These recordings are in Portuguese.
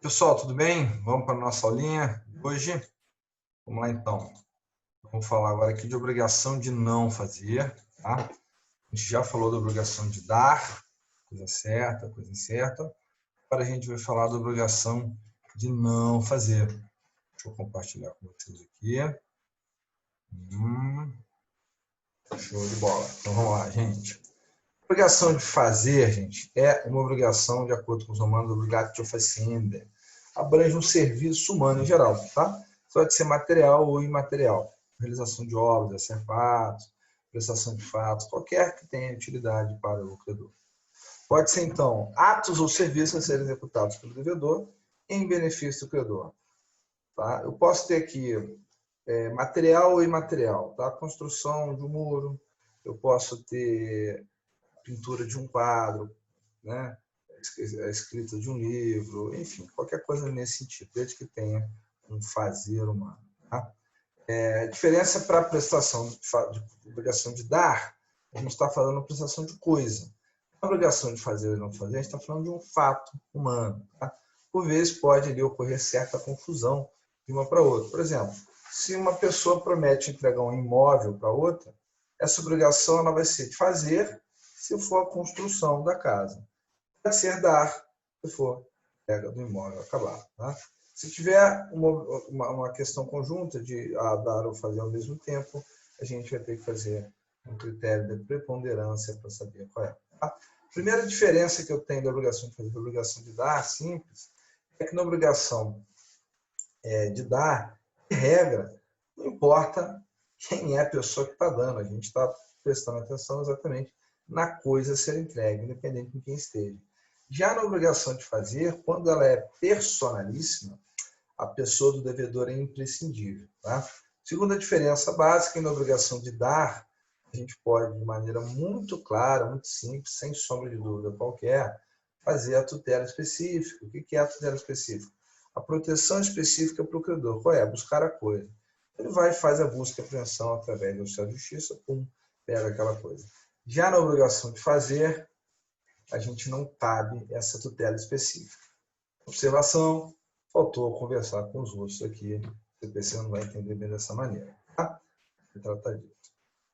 Pessoal, tudo bem? Vamos para a nossa aulinha de hoje? Vamos lá então. Vamos falar agora aqui de obrigação de não fazer, tá? A gente já falou da obrigação de dar, coisa certa, coisa incerta. Agora a gente vai falar da obrigação de não fazer. Deixa eu compartilhar com vocês aqui. Show de bola. Então vamos lá, gente. Obrigação de fazer, gente, é uma obrigação, de acordo com os romanos, obrigatio facienda. Abrange um serviço humano em geral, tá? Pode ser material ou imaterial. Realização de obras, fatos, prestação de fatos, qualquer que tenha utilidade para o credor. Pode ser, então, atos ou serviços a serem executados pelo devedor em benefício do credor. Tá? Eu posso ter aqui material ou imaterial, tá? Construção de um muro, eu posso ter pintura de um quadro, né? A escrita de um livro, enfim, qualquer coisa nesse sentido, desde que tenha um fazer humano. Tá? A diferença para a prestação de obrigação de dar, a gente está falando de prestação de coisa. A obrigação de fazer ou não fazer, a gente está falando de um fato humano. Tá? Por vezes pode ali ocorrer certa confusão de uma para outra. Por exemplo, se uma pessoa promete entregar um imóvel para outra, essa obrigação ela vai ser de fazer se for a construção da casa. Pode ser dar, se for entrega do imóvel acabado. Tá? Se tiver uma questão conjunta de dar ou fazer ao mesmo tempo, a gente vai ter que fazer um critério de preponderância para saber qual é. Tá? A primeira diferença que eu tenho da obrigação de fazer e da obrigação de dar, simples, é que na obrigação de dar, de regra, não importa quem é a pessoa que está dando, a gente está prestando atenção exatamente na coisa a ser entregue, independente de quem esteja. Já na obrigação de fazer, quando ela é personalíssima, a pessoa do devedor é imprescindível. Tá? Segunda diferença básica, na obrigação de dar, a gente pode, de maneira muito clara, muito simples, sem sombra de dúvida qualquer, fazer a tutela específica. O que é a tutela específica? A proteção específica para o credor. Qual é? Buscar a coisa. Ele vai e faz a busca e apreensão através do Ministério da Justiça, pum, pega aquela coisa. Já na obrigação de fazer, a gente não cabe essa tutela específica. Observação, faltou conversar com os outros aqui, o CPC não vai entender bem dessa maneira. Tá?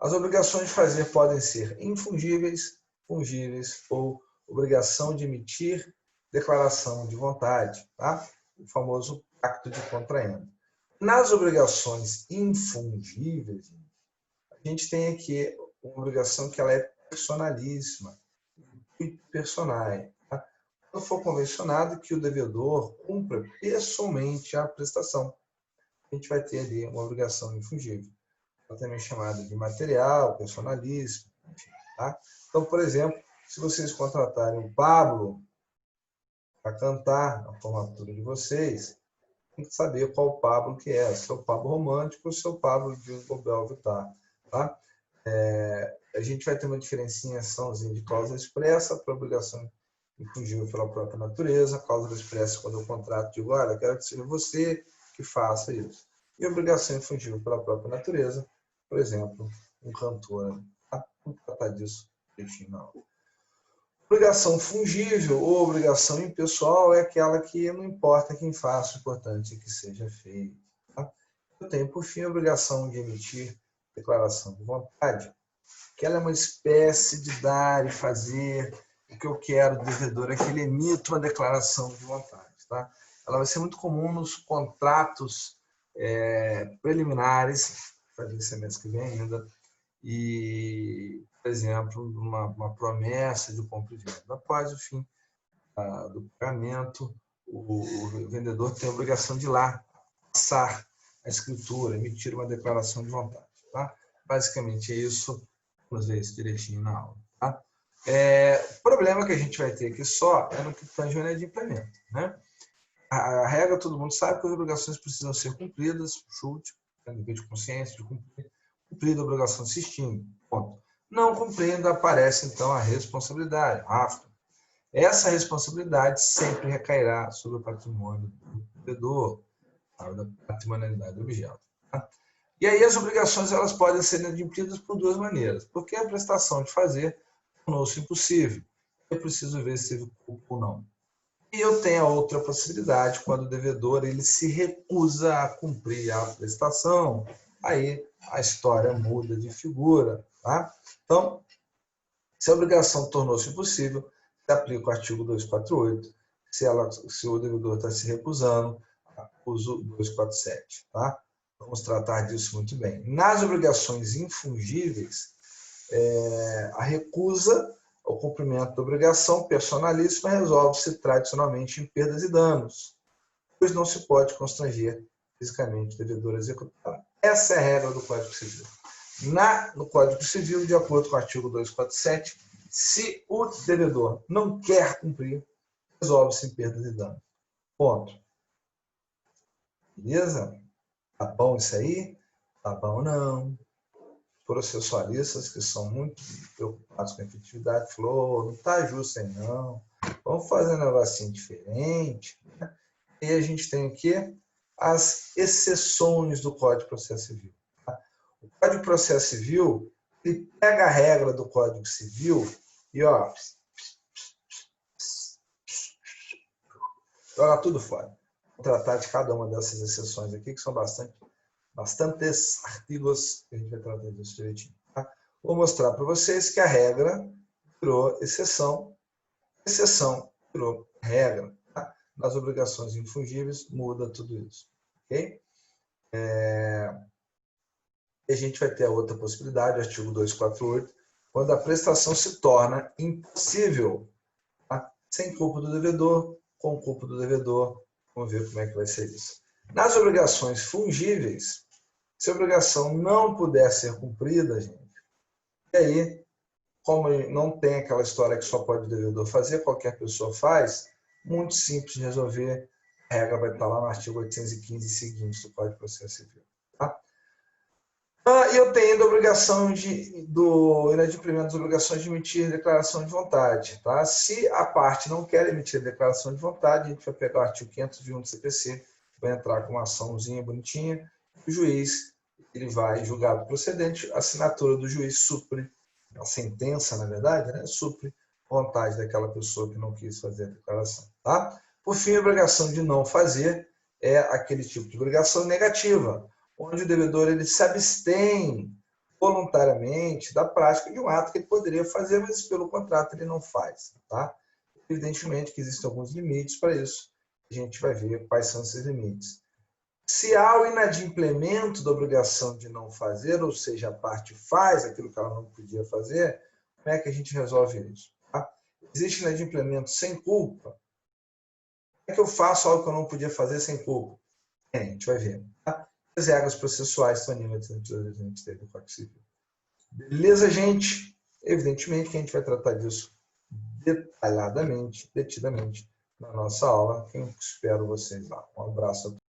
As obrigações de fazer podem ser infungíveis, fungíveis ou obrigação de emitir declaração de vontade, tá? O famoso pacto de contraendo. Nas obrigações infungíveis, a gente tem aqui uma obrigação que ela é personalíssima, personal. Tá? Quando for convencionado que o devedor cumpra pessoalmente a prestação, a gente vai ter ali uma obrigação infungível, também chamada de material, personalíssimo, enfim. Tá? Então, por exemplo, se vocês contratarem o Pablo para cantar na formatura de vocês, tem que saber qual o Pablo que é, se é o Pablo romântico ou se é o Pablo de Gobel Vittar. Tá? A gente vai ter uma diferenciaçãozinha de cláusula expressa para obrigação infungível pela própria natureza, cláusula expressa quando eu contrato digo, olha, quero que seja você que faça isso. E obrigação infungível pela própria natureza, por exemplo, um cantor. Tá? Vamos tratar disso direitinho na aula. Obrigação fungível ou obrigação impessoal é aquela que não importa quem faça, o importante é que seja feito. Tá? Eu tenho, por fim, a obrigação de emitir declaração de vontade, que ela é uma espécie de dar e fazer. O que eu quero do devedor é que ele emita uma declaração de vontade. Tá? Ela vai ser muito comum nos contratos preliminares, vai ser mês que vem ainda, e, por exemplo, uma promessa de compra e venda. Após o fim do pagamento, o vendedor tem a obrigação de ir lá passar a escritura, emitir uma declaração de vontade. Tá? Basicamente é isso. Vamos ver isso direitinho na aula. Tá? O problema que a gente vai ter aqui só é no que tange ao inadimplemento. Né? A regra, todo mundo sabe que as obrigações precisam ser cumpridas, chute, nível de consciência, de cumprir. Cumprida a obrigação se extingue. Ponto. Não cumprindo, aparece então a responsabilidade, rafto. Essa responsabilidade sempre recairá sobre o patrimônio do devedor, da patrimonialidade do objeto. Tá? E aí as obrigações elas podem ser inadimplidas por duas maneiras. Porque a prestação de fazer tornou-se impossível. Eu preciso ver se teve culpa ou não. E eu tenho a outra possibilidade, quando o devedor ele se recusa a cumprir a prestação, aí a história muda de figura. Tá? Então, se a obrigação tornou-se impossível, se aplica o artigo 248. Se o devedor está se recusando, uso 247. Tá? Vamos tratar disso muito bem. Nas obrigações infungíveis, a recusa ao cumprimento da obrigação personalíssima resolve-se tradicionalmente em perdas e danos, pois não se pode constranger fisicamente o devedor a executar. Essa é a regra do Código Civil. No Código Civil, de acordo com o artigo 247, se o devedor não quer cumprir, resolve-se em perdas e danos. Ponto. Beleza? Tá bom isso aí? Tá bom não. Processualistas que são muito preocupados com a efetividade, falou, não está justo aí não, vamos fazer um negocinho diferente. Né? E a gente tem aqui as exceções do Código de Processo Civil. Tá? O Código de Processo Civil, ele pega a regra do Código Civil e ó, joga tudo fora. Vou tratar de cada uma dessas exceções aqui, que são bastantes artigos que a gente vai tratar disso direitinho. Tá? Vou mostrar para vocês que a regra virou exceção virou regra. Tá? Nas obrigações infungíveis, muda tudo isso. Ok? E a gente vai ter a outra possibilidade, artigo 248, quando a prestação se torna impossível, tá? Sem culpa do devedor, com culpa do devedor. Vamos ver como é que vai ser isso. Nas obrigações fungíveis, se a obrigação não puder ser cumprida, gente, e aí, como não tem aquela história que só pode o devedor fazer, qualquer pessoa faz, muito simples de resolver, a regra vai estar lá no artigo 815 e seguintes do Código de Processo Civil. Tá? E eu tenho a obrigação do inadimplemento das obrigações de emitir declaração de vontade. Tá? Se a parte não quer emitir declaração de vontade, a gente vai pegar o artigo 501 do CPC, vai entrar com uma açãozinha bonitinha, o juiz ele vai julgar o procedente, a assinatura do juiz supre, a sentença, na verdade, né, supre a vontade daquela pessoa que não quis fazer a declaração. Tá? Por fim, a obrigação de não fazer é aquele tipo de obrigação negativa, onde o devedor ele se abstém voluntariamente da prática de um ato que ele poderia fazer, mas pelo contrato ele não faz. Tá? Evidentemente que existem alguns limites para isso. A gente vai ver quais são esses limites. Se há o inadimplemento da obrigação de não fazer, ou seja, a parte faz aquilo que ela não podia fazer, como é que a gente resolve isso? Tá? Existe inadimplemento sem culpa? Como é que eu faço algo que eu não podia fazer sem culpa? A gente vai ver. Tá? As regras processuais estão em 803 do Código Civil. Beleza, gente? Evidentemente que a gente vai tratar disso detalhadamente, detidamente, na nossa aula. Eu espero vocês lá. Um abraço a todos.